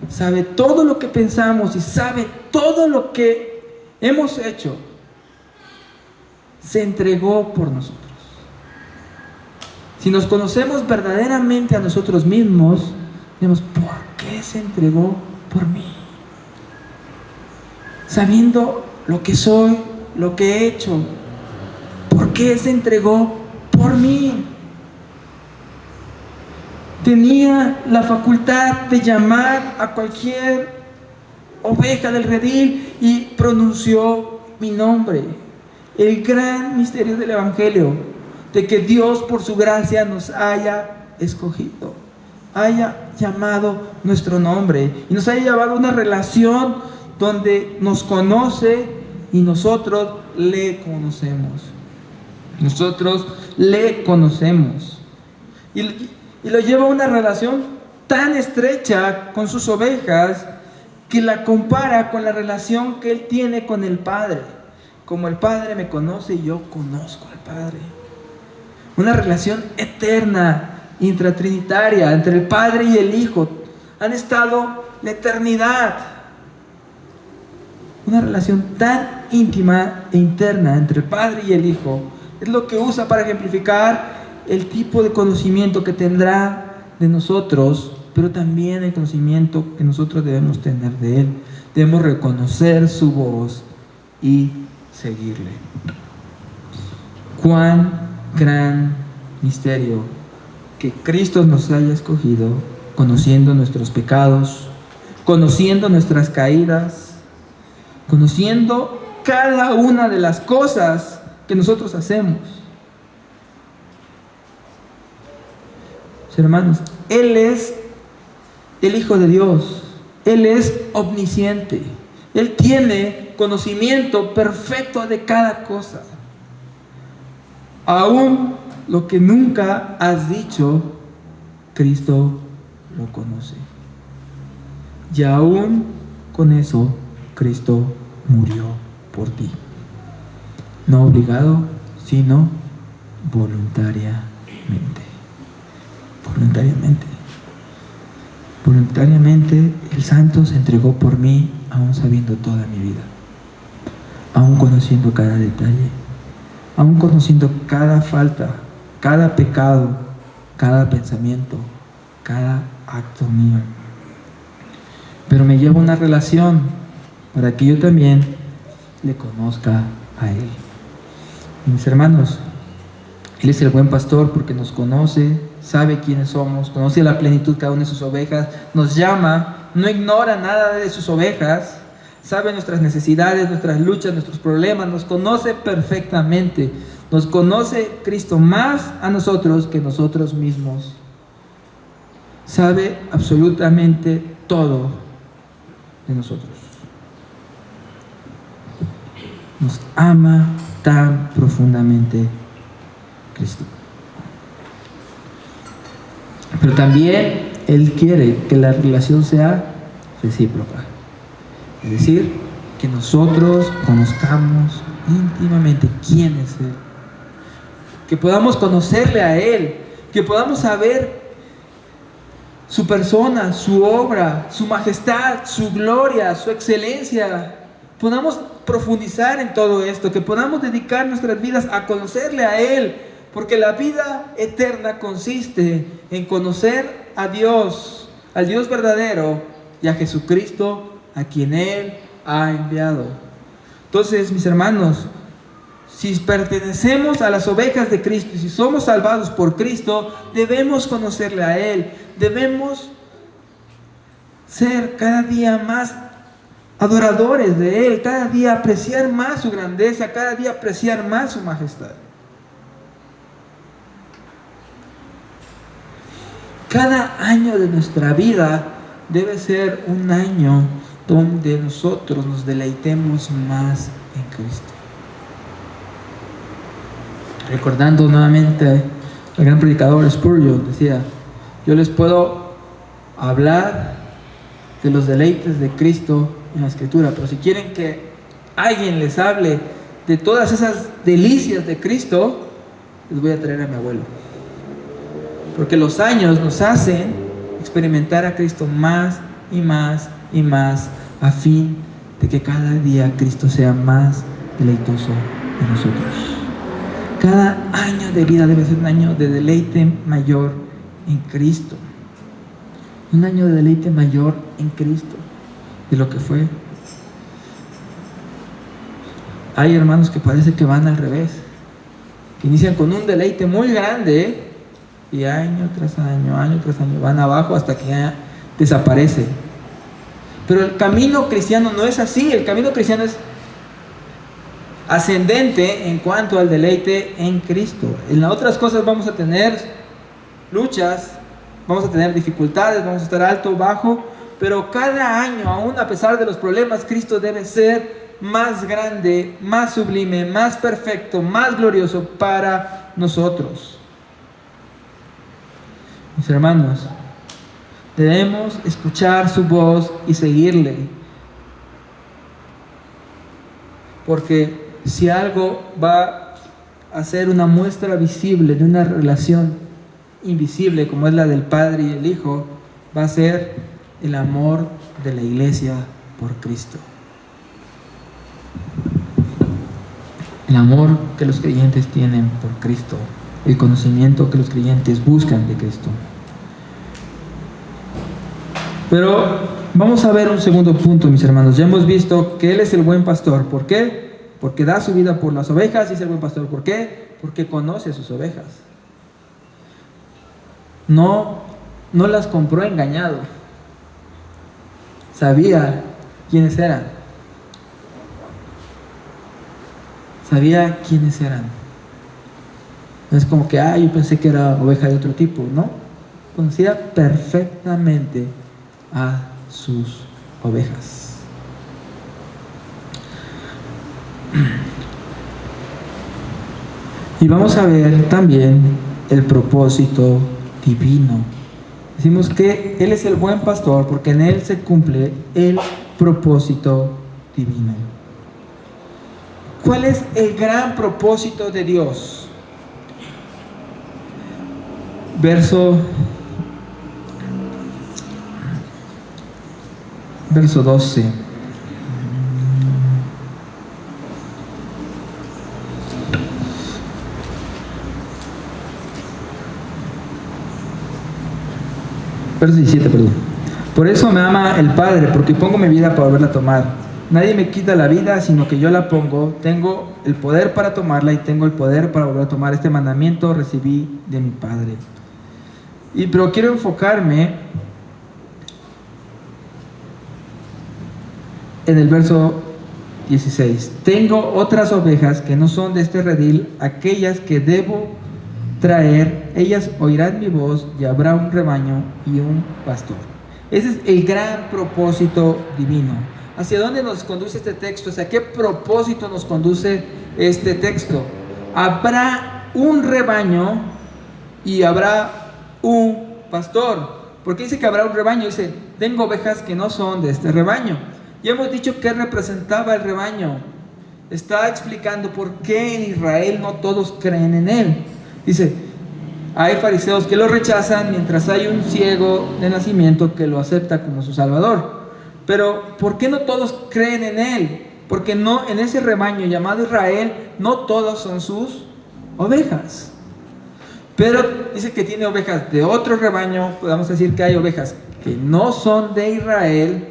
sabe todo lo que pensamos y sabe todo lo que hemos hecho. Se entregó por nosotros. Si nos conocemos verdaderamente a nosotros mismos, diremos, ¿por qué se entregó por mí? Sabiendo lo que soy, lo que he hecho, ¿por qué se entregó por mí? Tenía la facultad de llamar a cualquier oveja del redil y pronunció mi nombre. El gran misterio del Evangelio, de que Dios por su gracia nos haya escogido, haya llamado nuestro nombre y nos haya llevado a una relación donde nos conoce y nosotros le conocemos. Nosotros le conocemos. Y lo lleva a una relación tan estrecha con sus ovejas que la compara con la relación que él tiene con el Padre. Como el Padre me conoce, yo conozco al Padre. Una relación eterna, intratrinitaria, entre el Padre y el Hijo. Han estado la eternidad. Una relación tan íntima e interna entre el Padre y el Hijo es lo que usa para ejemplificar el tipo de conocimiento que tendrá de nosotros, pero también el conocimiento que nosotros debemos tener de Él. Debemos reconocer su voz y seguirle. Cuán gran misterio que Cristo nos haya escogido, conociendo nuestros pecados, conociendo nuestras caídas, conociendo cada una de las cosas que nosotros hacemos. Hermanos, Él es el Hijo de Dios. Él es omnisciente. Él tiene conocimiento perfecto de cada cosa. Aún lo que nunca has dicho, Cristo lo conoce. Y aún con eso, Cristo murió por ti. No obligado, sino voluntariamente. Voluntariamente el Santo se entregó por mí, aún sabiendo toda mi vida, aún conociendo cada detalle, aún conociendo cada falta, cada pecado, cada pensamiento, cada acto mío. Pero me lleva a una relación para que yo también le conozca a Él. Y mis hermanos, Él es el buen pastor porque nos conoce, sabe quiénes somos, conoce la plenitud cada una de sus ovejas, nos llama, no ignora nada de sus ovejas, sabe nuestras necesidades, nuestras luchas, nuestros problemas, nos conoce perfectamente. Nos conoce Cristo más a nosotros que nosotros mismos. Sabe absolutamente todo de nosotros. Nos ama tan profundamente Cristo. Pero también Él quiere que la relación sea recíproca. Es decir, que nosotros conozcamos íntimamente quién es Él. Que podamos conocerle a Él. Que podamos saber su persona, su obra, su majestad, su gloria, su excelencia. Podamos profundizar en todo esto. Que podamos dedicar nuestras vidas a conocerle a Él. Porque la vida eterna consiste en conocer a Dios, al Dios verdadero y a Jesucristo, a quien Él ha enviado. Entonces, mis hermanos, si pertenecemos a las ovejas de Cristo y si somos salvados por Cristo, debemos conocerle a Él. Debemos ser cada día más adoradores de Él, cada día apreciar más su grandeza, cada día apreciar más su majestad. Cada año de nuestra vida debe ser un año donde nosotros nos deleitemos más en Cristo. Recordando nuevamente al gran predicador Spurgeon, decía: yo les puedo hablar de los deleites de Cristo en la Escritura, pero si quieren que alguien les hable de todas esas delicias de Cristo, les voy a traer a mi abuelo. Porque los años nos hacen experimentar a Cristo más y más y más, a fin de que cada día Cristo sea más deleitoso en nosotros. Cada año de vida debe ser un año de deleite mayor en Cristo. Un año de deleite mayor en Cristo de lo que fue. Hay hermanos que parece que van al revés, que inician con un deleite muy grande, y año tras año van abajo hasta que ya desaparece. Pero el camino cristiano no es así. El camino cristiano es ascendente en cuanto al deleite en Cristo. En las otras cosas vamos a tener luchas, vamos a tener dificultades, vamos a estar alto, bajo, pero cada año, aún a pesar de los problemas, Cristo debe ser más grande, más sublime, más perfecto, más glorioso para nosotros. Mis hermanos, debemos escuchar su voz y seguirle. Porque si algo va a ser una muestra visible de una relación invisible como es la del Padre y el Hijo, va a ser el amor de la iglesia por Cristo. El amor que los creyentes tienen por Cristo. El conocimiento que los creyentes buscan de Cristo. Pero vamos a ver un segundo punto, mis hermanos. Ya hemos visto que Él es el buen pastor. ¿Por qué? Porque da su vida por las ovejas y es el buen pastor. ¿Por qué? Porque conoce a sus ovejas. No las compró engañado. Sabía quiénes eran. Sabía quiénes eran. No es como que, yo pensé que era oveja de otro tipo, ¿no? Conocía perfectamente a sus ovejas. Y vamos a ver también el propósito divino. Decimos que Él es el buen pastor porque en Él se cumple el propósito divino. ¿Cuál es el gran propósito de Dios? Verso 12. Verso 17, perdón. Por eso me ama el Padre, porque pongo mi vida para volverla a tomar. Nadie me quita la vida, sino que yo la pongo. Tengo el poder para tomarla y tengo el poder para volver a tomar. Este mandamiento recibí de mi Padre. Pero quiero enfocarme en el verso 16. Tengo otras ovejas que no son de este redil, aquellas que debo traer, ellas oirán mi voz y habrá un rebaño y un pastor. Ese es el gran propósito divino. ¿Hacia dónde nos conduce este texto? ¿Hacia qué propósito nos conduce este texto? Habrá un rebaño y habrá un pastor. ¿Por qué dice que habrá un rebaño? Dice, tengo ovejas que no son de este rebaño. Ya hemos dicho que representaba el rebaño. Está explicando por qué en Israel no todos creen en él. Dice, hay fariseos que lo rechazan, mientras hay un ciego de nacimiento que lo acepta como su salvador. Pero ¿por qué no todos creen en él? Porque no, en ese rebaño llamado Israel, no todos son sus ovejas. Pero dice que tiene ovejas de otro rebaño. Podemos decir que hay ovejas que no son de Israel,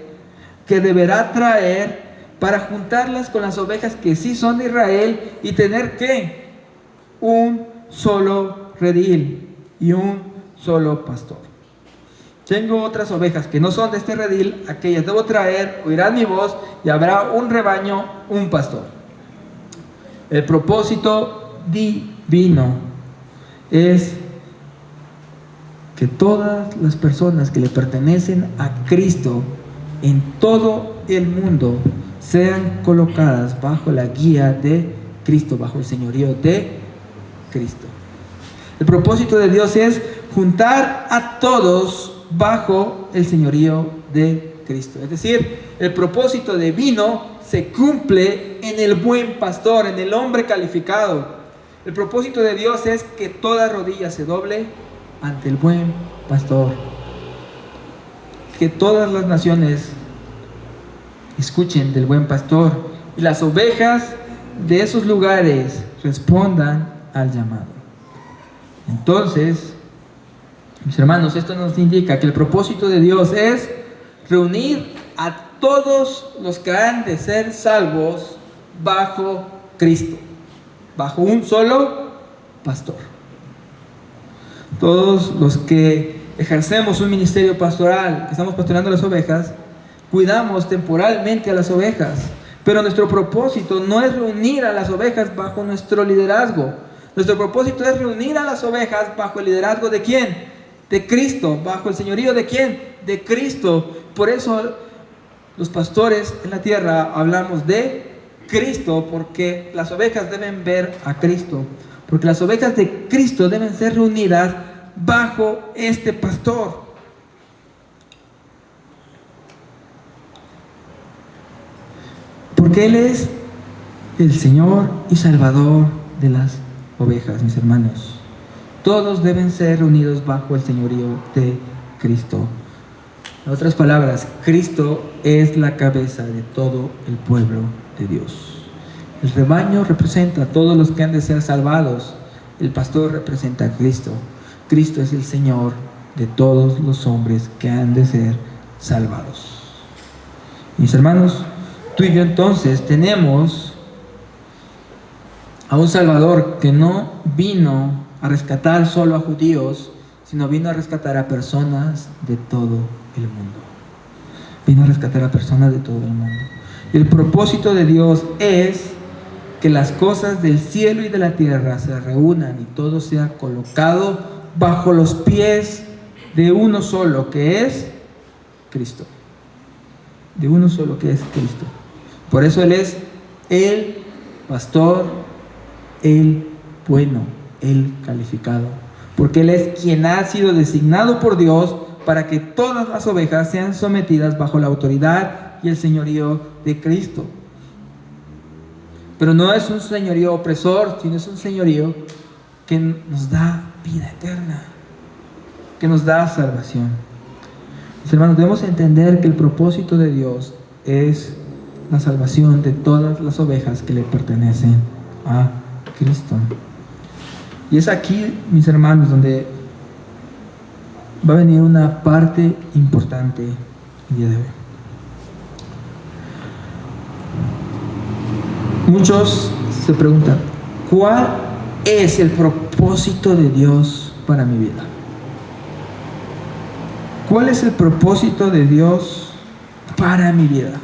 que deberá traer para juntarlas con las ovejas que sí son de Israel y tener ¿qué? Un solo redil y un solo pastor. Tengo otras ovejas que no son de este redil, aquellas debo traer, oirán mi voz y habrá un rebaño, un pastor. El propósito divino es que todas las personas que le pertenecen a Cristo en todo el mundo sean colocadas bajo la guía de Cristo, bajo el señorío de Cristo. El propósito de Dios es juntar a todos bajo el señorío de Cristo. Es decir, el propósito divino se cumple en el buen pastor, en el hombre calificado. El propósito de Dios es que toda rodilla se doble ante el buen pastor. Que todas las naciones escuchen del buen pastor y las ovejas de esos lugares respondan al llamado. Entonces, mis hermanos, esto nos indica que el propósito de Dios es reunir a todos los que han de ser salvos bajo Cristo, bajo un solo pastor. Todos los que ejercemos un ministerio pastoral, que estamos pastoreando las ovejas, cuidamos temporalmente a las ovejas, pero nuestro propósito no es reunir a las ovejas bajo nuestro liderazgo. Nuestro propósito es reunir a las ovejas bajo el liderazgo ¿de quién? De Cristo. ¿Bajo el señorío de quién? De Cristo. Por eso los pastores en la tierra hablamos de Cristo, porque las ovejas deben ver a Cristo, porque las ovejas de Cristo deben ser reunidas bajo este pastor. Porque Él es el Señor y Salvador de las ovejas, mis hermanos. Todos deben ser reunidos bajo el señorío de Cristo. En otras palabras, Cristo es la cabeza de todo el pueblo de Dios. El rebaño representa a todos los que han de ser salvados. El pastor representa a Cristo. Cristo es el Señor de todos los hombres que han de ser salvados. Mis hermanos, tú y yo entonces tenemos a un Salvador que no vino a rescatar solo a judíos, sino vino a rescatar a personas de todo el mundo. Vino a rescatar a personas de todo el mundo. Y el propósito de Dios es que las cosas del cielo y de la tierra se reúnan y todo sea colocado bajo los pies de uno solo, que es Cristo. De uno solo, que es Cristo. Por eso Él es el pastor, el bueno, el calificado. Porque Él es quien ha sido designado por Dios para que todas las ovejas sean sometidas bajo la autoridad y el señorío de Cristo. Pero no es un señorío opresor, sino es un señorío que nos da vida eterna, que nos da salvación. Mis hermanos, debemos entender que el propósito de Dios es la salvación de todas las ovejas que le pertenecen a Cristo. Y es aquí, mis hermanos, donde va a venir una parte importante el día de hoy. Muchos se preguntan, ¿cuál es el propósito de Dios para mi vida? ¿Cuál es el propósito de Dios para mi vida?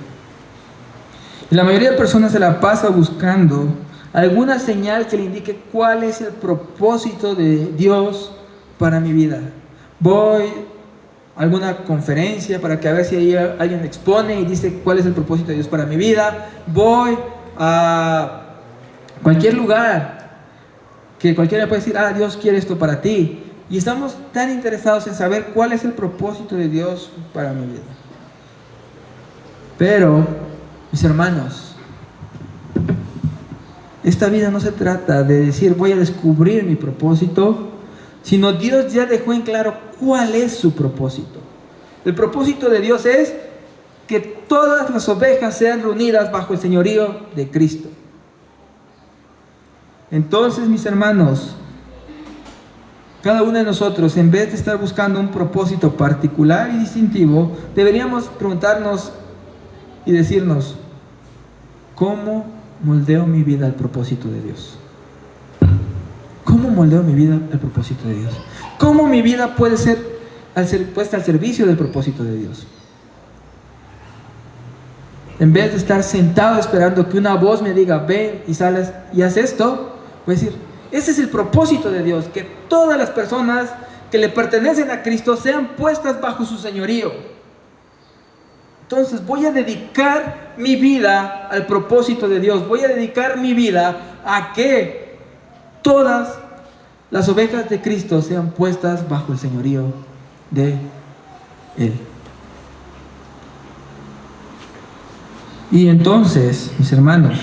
Y la mayoría de personas se la pasa buscando alguna señal que le indique cuál es el propósito de Dios para mi vida. Voy alguna conferencia para que a ver si ahí alguien expone y dice cuál es el propósito de Dios para mi vida. Voy a cualquier lugar que cualquiera puede decir, Dios quiere esto para ti. Y estamos tan interesados en saber cuál es el propósito de Dios para mi vida. Pero, mis hermanos, esta vida no se trata de decir voy a descubrir mi propósito, sino Dios ya dejó en claro cuál es su propósito. El propósito de Dios es que todas las ovejas sean reunidas bajo el señorío de Cristo. Entonces, mis hermanos, cada uno de nosotros, en vez de estar buscando un propósito particular y distintivo, deberíamos preguntarnos y decirnos, ¿cómo moldeo mi vida al propósito de Dios? ¿Cómo moldeo mi vida al propósito de Dios? ¿Cómo mi vida puede ser puesta al servicio del propósito de Dios? En vez de estar sentado esperando que una voz me diga, ven y sales y haz esto, voy a decir, ese es el propósito de Dios, que todas las personas que le pertenecen a Cristo sean puestas bajo su señorío. Entonces voy a dedicar mi vida al propósito de Dios. Voy a dedicar mi vida a que todas las ovejas de Cristo sean puestas bajo el señorío de Él. Y entonces, mis hermanos,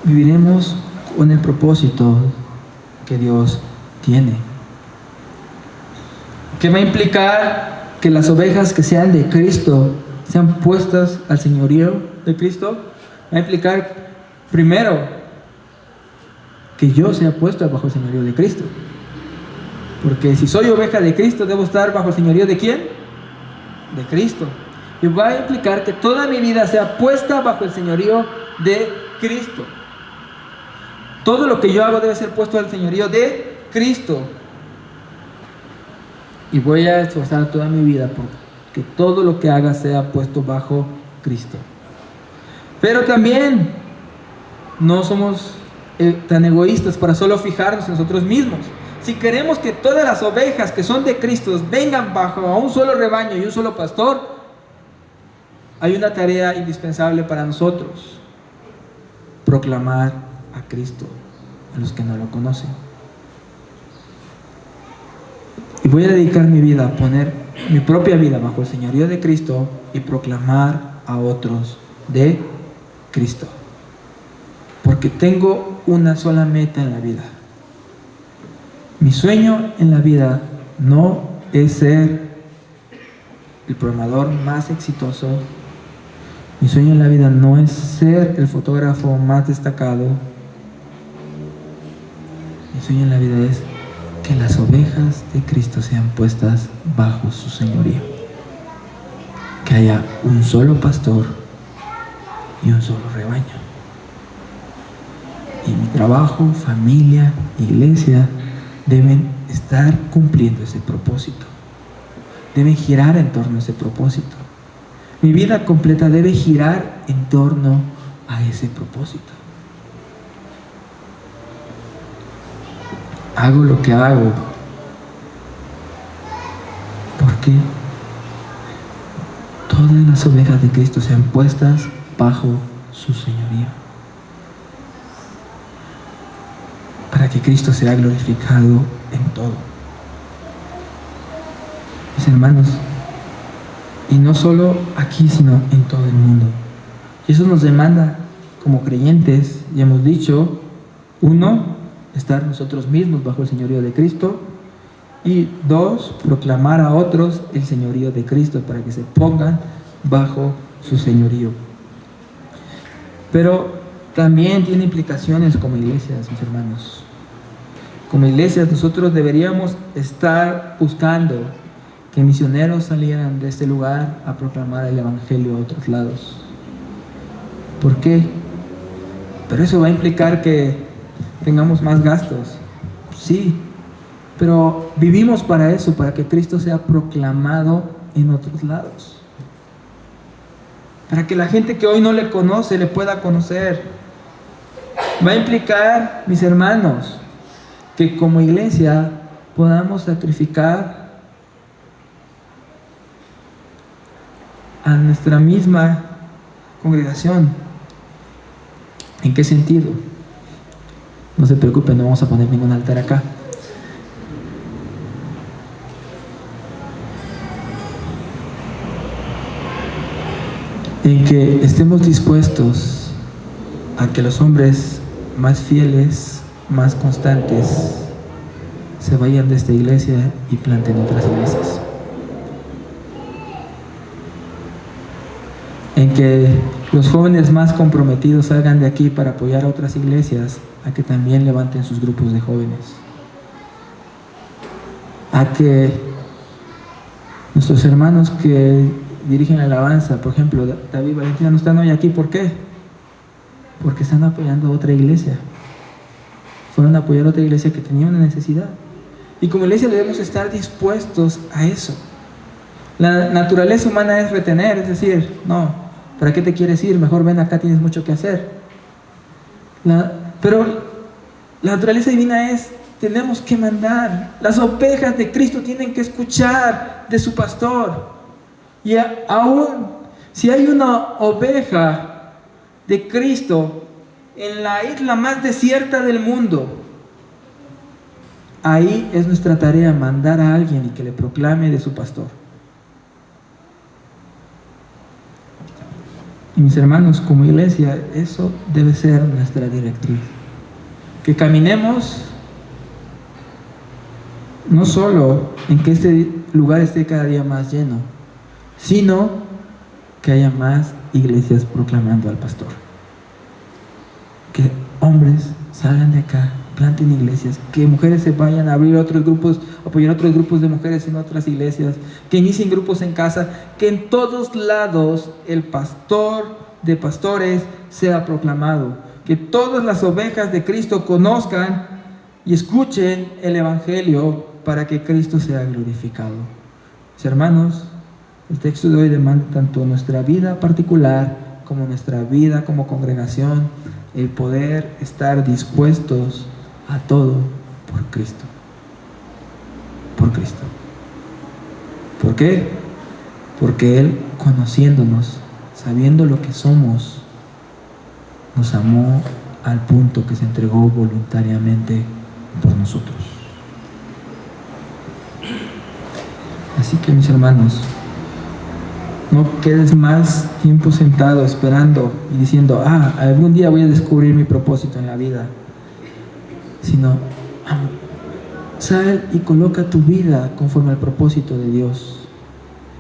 viviremos con el propósito que Dios tiene. ¿Qué va a implicar que las ovejas que sean de Cristo sean puestas al señorío de Cristo? Va a implicar, primero, que yo sea puesto bajo el señorío de Cristo. Porque si soy oveja de Cristo, debo estar bajo el señorío ¿de quién? De Cristo. Y va a implicar que toda mi vida sea puesta bajo el señorío de Cristo. Todo lo que yo hago debe ser puesto al señorío de Cristo. Y voy a esforzar toda mi vida por que todo lo que haga sea puesto bajo Cristo. Pero también no somos tan egoístas para solo fijarnos en nosotros mismos. Si queremos que todas las ovejas que son de Cristo vengan bajo a un solo rebaño y un solo pastor, hay una tarea indispensable para nosotros: proclamar a Cristo a los que no lo conocen. Y voy a dedicar mi vida a poner mi propia vida bajo el señorío de Cristo y proclamar a otros de Cristo. Porque tengo una sola meta en la vida. Mi sueño en la vida no es ser el programador más exitoso. Mi sueño en la vida no es ser el fotógrafo más destacado. Mi sueño en la vida es que las ovejas de Cristo sean puestas bajo su señorío. Que haya un solo pastor y un solo rebaño. Y mi trabajo, familia, iglesia deben estar cumpliendo ese propósito. Deben girar en torno a ese propósito. Mi vida completa debe girar en torno a ese propósito. Hago lo que hago porque todas las ovejas de Cristo sean puestas bajo su señorío, para que Cristo sea glorificado en todo. Mis hermanos, y no solo aquí, sino en todo el mundo. Y eso nos demanda, como creyentes, ya hemos dicho, uno, estar nosotros mismos bajo el señorío de Cristo, y dos, proclamar a otros el señorío de Cristo para que se pongan bajo su señorío. Pero también tiene implicaciones como iglesias, mis hermanos. Como iglesias nosotros deberíamos estar buscando que misioneros salieran de este lugar a proclamar el evangelio a otros lados. ¿Por qué? Pero eso va a implicar que tengamos más gastos. Sí, pero vivimos para eso, para que Cristo sea proclamado en otros lados. Para que la gente que hoy no le conoce, le pueda conocer. Va a implicar, mis hermanos, que como iglesia podamos sacrificar a nuestra misma congregación. ¿En qué sentido? No se preocupen, no vamos a poner ningún altar acá. En que estemos dispuestos a que los hombres más fieles, más constantes, se vayan de esta iglesia y planten otras iglesias. En que los jóvenes más comprometidos salgan de aquí para apoyar a otras iglesias, a que también levanten sus grupos de jóvenes. A que nuestros hermanos que dirigen la alabanza, por ejemplo, David y Valentina, no están hoy aquí, ¿por qué? Porque están apoyando a otra iglesia. Fueron a apoyar a otra iglesia que tenía una necesidad. Y como iglesia debemos estar dispuestos a eso. La naturaleza humana es retener, es decir, no, ¿para qué te quieres ir? Mejor ven acá, tienes mucho que hacer. Pero la naturaleza divina es, tenemos que mandar. Las ovejas de Cristo tienen que escuchar de su pastor. Y aún si hay una oveja de Cristo en la isla más desierta del mundo, ahí es nuestra tarea mandar a alguien y que le proclame de su pastor. Y mis hermanos, como iglesia, eso debe ser nuestra directriz. Que caminemos no solo en que este lugar esté cada día más lleno, sino que haya más iglesias proclamando al pastor. Que hombres salgan de acá, planten iglesias, que mujeres se vayan a abrir otros grupos, apoyar otros grupos de mujeres en otras iglesias, que inicien grupos en casa, que en todos lados el pastor de pastores sea proclamado, que todas las ovejas de Cristo conozcan y escuchen el evangelio para que Cristo sea glorificado. Mis hermanos, el texto de hoy demanda tanto nuestra vida particular como nuestra vida como congregación, el poder estar dispuestos a todo por Cristo. Por Cristo. ¿Por qué? Porque Él, conociéndonos, sabiendo lo que somos, nos amó al punto que se entregó voluntariamente por nosotros. Así que, mis hermanos, no quedes más tiempo sentado esperando y diciendo, algún día voy a descubrir mi propósito en la vida. Sino, sal y coloca tu vida conforme al propósito de Dios.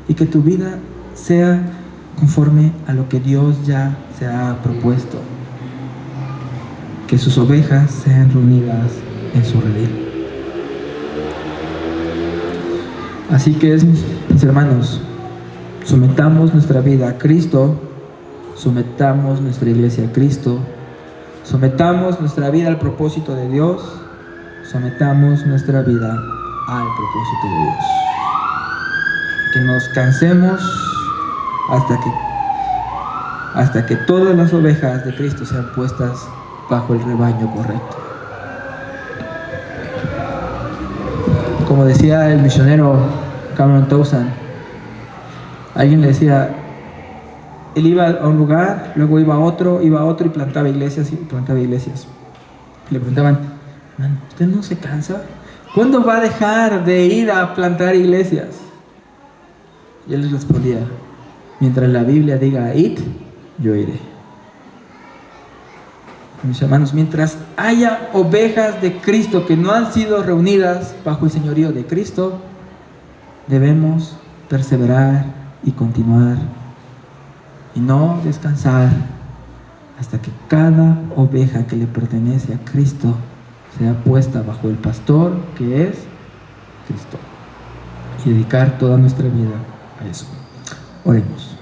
Y que tu vida sea conforme a lo que Dios ya se ha propuesto. Que sus ovejas sean reunidas en su redil. Así que mis hermanos, sometamos nuestra vida a Cristo, sometamos nuestra iglesia a Cristo, sometamos nuestra vida al propósito de Dios, sometamos nuestra vida al propósito de Dios. Que nos cansemos hasta que todas las ovejas de Cristo sean puestas bajo el rebaño correcto. Como decía el misionero Cameron Townsend, alguien le decía, él iba a un lugar, luego iba a otro y plantaba iglesias Le preguntaban, ¿usted no se cansa? ¿Cuándo va a dejar de ir a plantar iglesias? Y él les respondía, mientras la Biblia diga id, yo iré. Mis hermanos, mientras haya ovejas de Cristo que no han sido reunidas bajo el señorío de Cristo, debemos perseverar y continuar y no descansar hasta que cada oveja que le pertenece a Cristo sea puesta bajo el pastor que es Cristo, y dedicar toda nuestra vida a eso. Oremos.